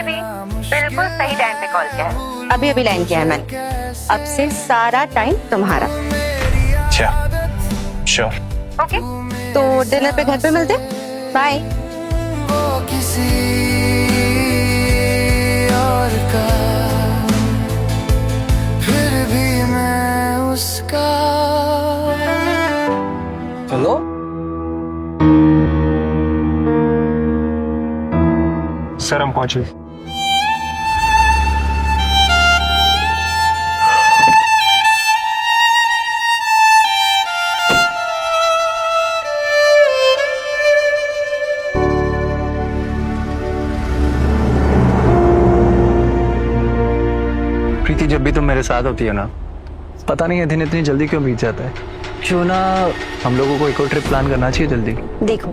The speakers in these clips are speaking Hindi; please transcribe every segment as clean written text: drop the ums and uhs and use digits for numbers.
बेबी, बिल्कुल सही टाइम पे कॉल किया है। अभी अभी लाइन किया है मैंने। अब से सारा टाइम तुम्हारा। अच्छा, श्योर। ओके, तो डिनर पे घर पे मिलते। बाय। किसी और का फिर भी मैं उसका। हेलो, सर हम पहुंचे। प्रीति, जब भी तुम मेरे साथ होती है ना, पता नहीं है दिन इतनी जल्दी क्यों बीत जाता है। क्यों ना हम लोगों को एक और ट्रिप प्लान करना चाहिए जल्दी। देखो,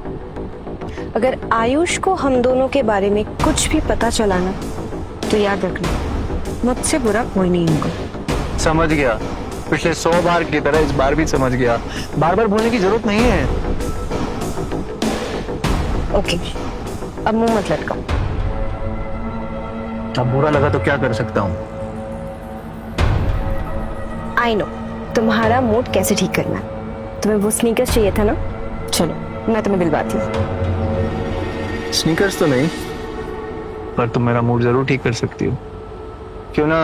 अगर आयुष को हम दोनों के बारे में कुछ भी पता चला ना, तो याद रखना, मुझसे बुरा कोई नहीं होगा। समझ गया, पिछले 100 बार की तरह इस बार भी समझ गया। बार बार बोलने की जरूरत नहीं है। ओके, अब मुंह मत लटकाओ। अब बुरा लगा तो क्या कर सकता हूँ। आई नो तुम्हारा मूड कैसे ठीक करना है। तुम्हें वो स्नीकर्स चाहिए था ना, चलो मैं तुम्हें दिलवाती हूँ। स्नीकर्स तो नहीं, पर तुम मेरा मूड जरूर ठीक कर सकती हो। क्यों ना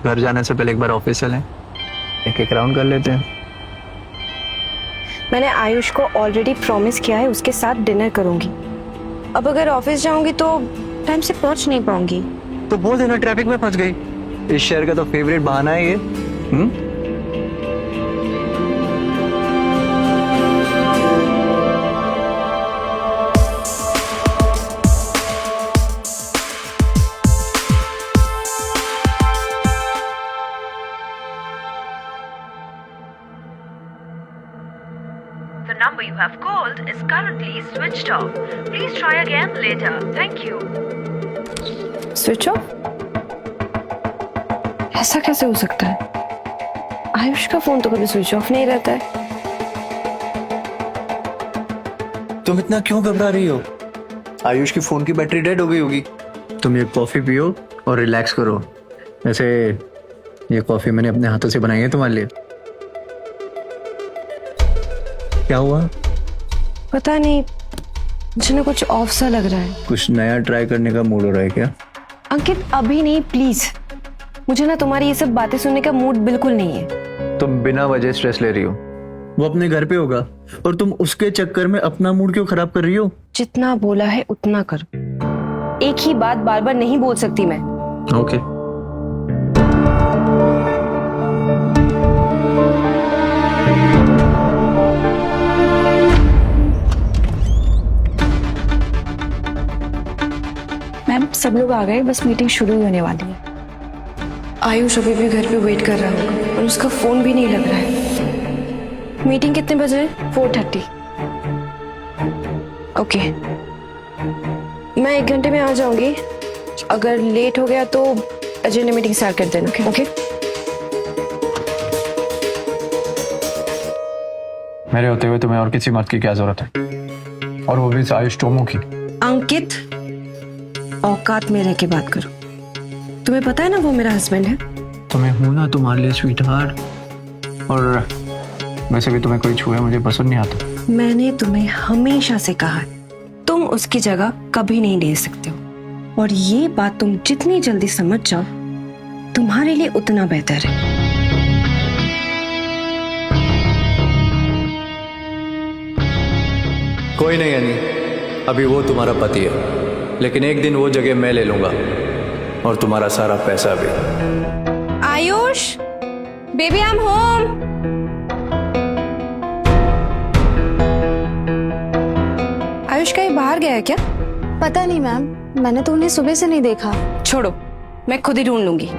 घर जाने से पहले एक बार ऑफिस चलें, एक राउंड कर लेते हैं। मैंने आयुष को ऑलरेडी प्रॉमिस किया है उसके साथ डिनर करूंगी। अब अगर ऑफिस जाऊंगी तो टाइम से पहुंच नहीं पाऊंगी। तो बोल देना ट्रैफिक में फंस गई। इस शहर का तो फेवरेट बहाना है ये। The number you have called is currently switched off. Please try again later. Thank you. Switch off? ऐसा कैसे हो सकता है? आयुष का फोन तो कभी स्विच ऑफ नहीं रहता है। तुम इतना क्यों घबरा रही हो? आयुष की फोन की बैटरी डेड हो गई होगी। तुम ये कॉफी पियो और रिलैक्स करो। वैसे ये कॉफी मैंने अपने हाथों से बनाई है तुम्हारे लिए। क्या हुआ? पता नहीं, मुझे ना कुछ ऑफ सा लग रहा है। कुछ नया ट्राई करने का मूड हो रहा है क्या? अंकित अभी नहीं, प्लीज। मुझे ना तुम्हारी ये सब बातें सुनने का मूड बिल्कुल नहीं है। तुम बिना वजह स्ट्रेस ले रही हो। वो अपने घर पे होगा और तुम उसके चक्कर में अपना मूड क्यों खराब कर रही हो? जितना बोला है उतना कर। एक ही बात बार बार नहीं बोल सकती मैं। ओके। मैम, सब लोग आ गए, बस मीटिंग शुरू ही होने वाली है। आयुष अभी भी घर पे वेट कर रहा होगा और उसका फोन भी नहीं लग रहा है। मीटिंग कितने बजे है? 4:30। ओके, मैं 1 घंटे में आ जाऊंगी। अगर लेट हो गया तो अजय ने मीटिंग स्टार्ट कर देना। ओके? मेरे होते हुए तुम्हें और किसी मत की क्या जरूरत है? और वो भी आयुष टोमो की। अंकित, औकात में रह के बात करो। तुम्हें पता है ना वो मेरा हस्बैंड है। तुम्हें हूं ना तुम्हारे लिए स्वीट हार्ट। और वैसे भी तुम्हें कोई छुए मुझे पसंद नहीं आता। मैंने तुम्हें हमेशा से कहा है, तुम उसकी जगह कभी नहीं ले सकते हो। और ये बात तुम जितनी जल्दी समझ जाओ, तुम्हारे लिए उतना बेहतर है। कोई नहीं यानी, अभी वो तुम्हारा पति है, लेकिन एक दिन वो जगह मैं ले लूंगा और तुम्हारा सारा पैसा भी। Ayush, baby I am home. Ayush कहीं बाहर गया है क्या? पता नहीं मैम, मैंने तो उन्हें सुबह से नहीं देखा। छोड़ो, मैं खुद ही ढूंढ लूंगी।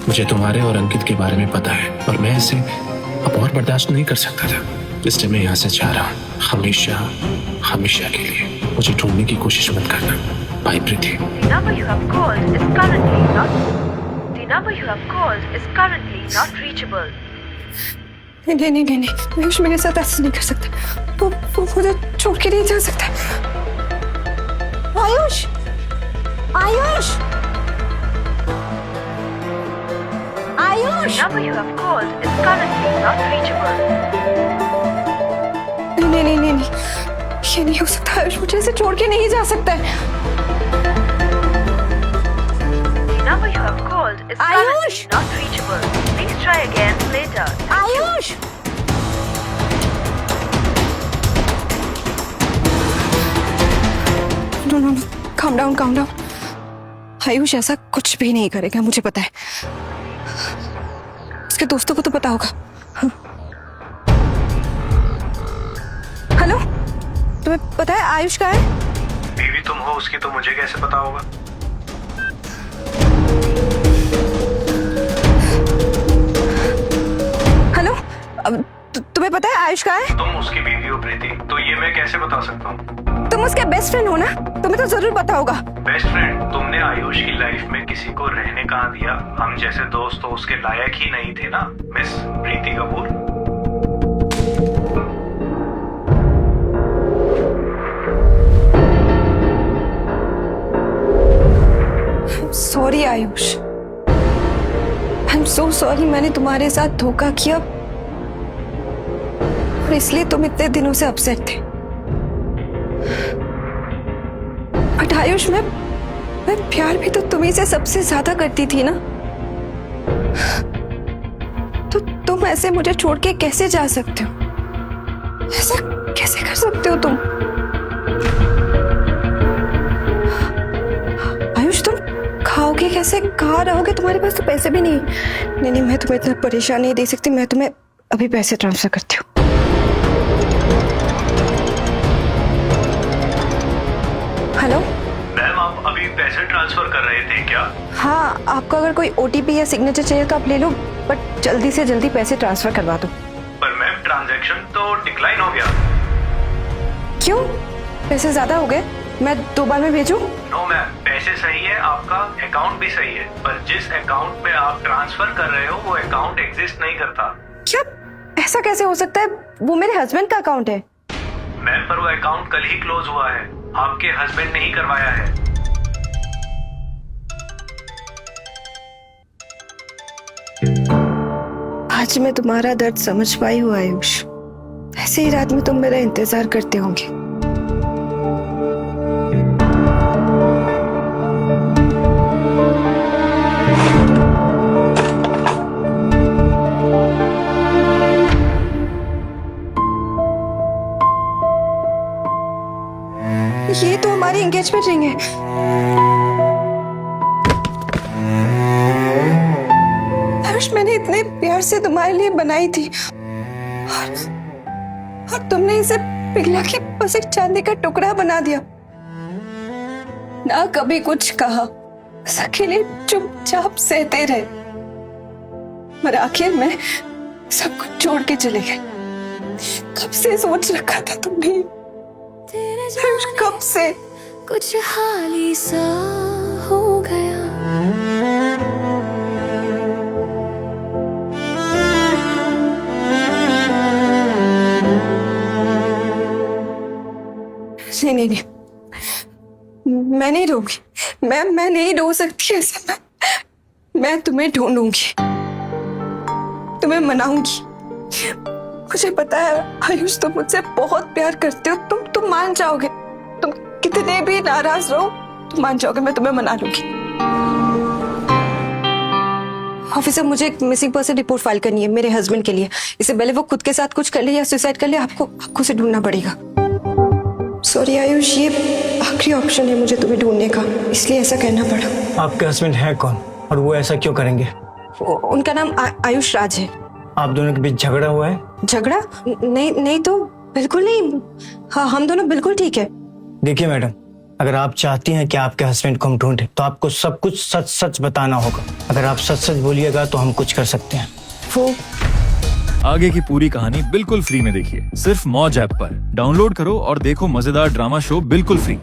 मुझे तुम्हारे और अंकित के बारे में पता है, और मैं इसे अब और बर्दाश्त नहीं कर सकता था। इसलिए मैं यहाँ से जा रहा हूँ, हमेशा हमेशा के लिए। मुझे ढूंढने की कोशिश मत करना। Bye Preeti. The number you have called is currently not. The number you have called is currently not reachable. नहीं नहीं नहीं नहीं, आयुष मेरे साथ ऐसा नहीं कर सकता। वो मुझे छोड़ के नहीं जा सकता। Ayush, Ayush, Ayush. The number you have called is currently not reachable. नहीं नहीं नहीं नहीं, ये नहीं हो सकता। आयुष मुझे ऐसे छोड़ के नहीं जा सकता है। The number you have called is currently Ayush! not reachable. Please try again later. Ayush, no no no, calm down, calm down। Ayush ऐसा कुछ भी नहीं करेगा, मुझे पता है। उसके दोस्तों को तो पता होगा। हेलो, तुम्हें पता है आयुष कहाँ है? बीवी तुम हो उसकी, तो मुझे कैसे पता होगा? हेलो, अब तुम्हें पता है आयुष कहाँ है? तुम उसकी बीवी हो प्रीति, तो ये मैं कैसे बता सकता हूँ? तुम उसके बेस्ट फ्रेंड हो ना, तुम्हें तो जरूर पता होगा। Best friend? तुमने आयुष की लाइफ में किसी को रहने कहाँ दिया? हम जैसे दोस्त तो उसके लायक ही नहीं थे ना, miss Preeti Kapoor. Sorry Ayush, I am so sorry. मैंने तुम्हारे साथ धोखा किया और इसलिए तुम इतने दिनों से अपसेट थे। बट आयुष, मैं प्यार भी तो तुम्ही से सबसे ज्यादा करती थी ना। तो तुम ऐसे मुझे छोड़ के कैसे जा सकते हो? ऐसा कैसे कर सकते हो तुम? आयुष, तुम खाओगे कैसे? कहाँ रहोगे? तुम्हारे पास तो पैसे भी नहीं। नहीं नहीं, मैं तुम्हें इतना परेशान नहीं दे सकती। मैं तुम्हें अभी पैसे ट्रांसफर करती हूँ। हेलो मैम, आप अभी पैसे ट्रांसफर कर रहे थे क्या? हाँ, आपको अगर कोई ओटीपी या सिग्नेचर चाहिए तो आप ले लो, बट जल्दी से जल्दी पैसे ट्रांसफर करवा दो। पर मैम, ट्रांजैक्शन तो डिक्लाइन हो गया। क्यों? पैसे ज्यादा हो गए? मैं 2 बार में भेजूं? नो मैम, पैसे सही है, आपका अकाउंट भी सही है, पर जिस अकाउंट पे आप ट्रांसफर कर रहे हो वो अकाउंट एग्जिस्ट नहीं करता। क्या? ऐसा कैसे हो सकता है? वो मेरे हस्बैंड का अकाउंट है। मैम, पर वो अकाउंट कल ही क्लोज हुआ है, आपके हस्बैंड ने ही करवाया है। आज मैं तुम्हारा दर्द समझ पाई हूँ आयुष। ऐसे ही रात में तुम मेरा इंतजार करते होंगे। ये तो हमारी एंगेजमेंट रिंग है। आयुष, मैंने इतने प्यार से तुम्हारे लिए बनाई थी और तुमने इसे पिघला के बस एक चांदी का टुकड़ा बना दिया। ना कभी कुछ कहा, बस अकेले चुपचाप सहते रहे। पर आखिर में सब कुछ छोड़ के चले गए। कब से सोच रखा था तुमने? आयुष, कब से? कुछ हाल ही सा हो गया। नहीं नहीं नहीं, मैं नहीं रहूंगी। मैं नहीं रो सकती ऐसे। मैं तुम्हें ढूंढूंगी, तुम्हें मनाऊंगी। मुझे पता है आयुष, तुम मुझसे बहुत प्यार करते हो। तुम मान जाओगे। तुम कितने भी नाराज रहो, तुम मान जाओगे। मैं तुम्हें मना लूंगी। ऑफिसर, मुझे एक मिसिंग पर्सन रिपोर्ट फाइल करनी है मेरे हस्बैंड के लिए। इससे पहले वो खुद के साथ कुछ कर ले या सुसाइड कर ले, आपको उसे ढूंढना पड़ेगा। सॉरी आयुष, ये आखिरी ऑप्शन है मुझे तुम्हें ढूंढने का, इसलिए ऐसा कहना पड़ा। आपके हस्बैंड है कौन और वो ऐसा क्यों करेंगे? उनका नाम आयुष राज है। आप दोनों के बीच झगड़ा हुआ है? झगड़ा? नहीं तो बिल्कुल नहीं। हाँ, हम दोनों बिल्कुल ठीक है। देखिए मैडम, अगर आप चाहती हैं कि आपके हस्बैंड को हम ढूंढें तो आपको सब कुछ सच सच बताना होगा। अगर आप सच सच बोलिएगा तो हम कुछ कर सकते हैं। वो आगे की पूरी कहानी बिल्कुल फ्री में देखिए, सिर्फ मौज ऐप पर। डाउनलोड करो और देखो मजेदार ड्रामा शो बिल्कुल फ्री।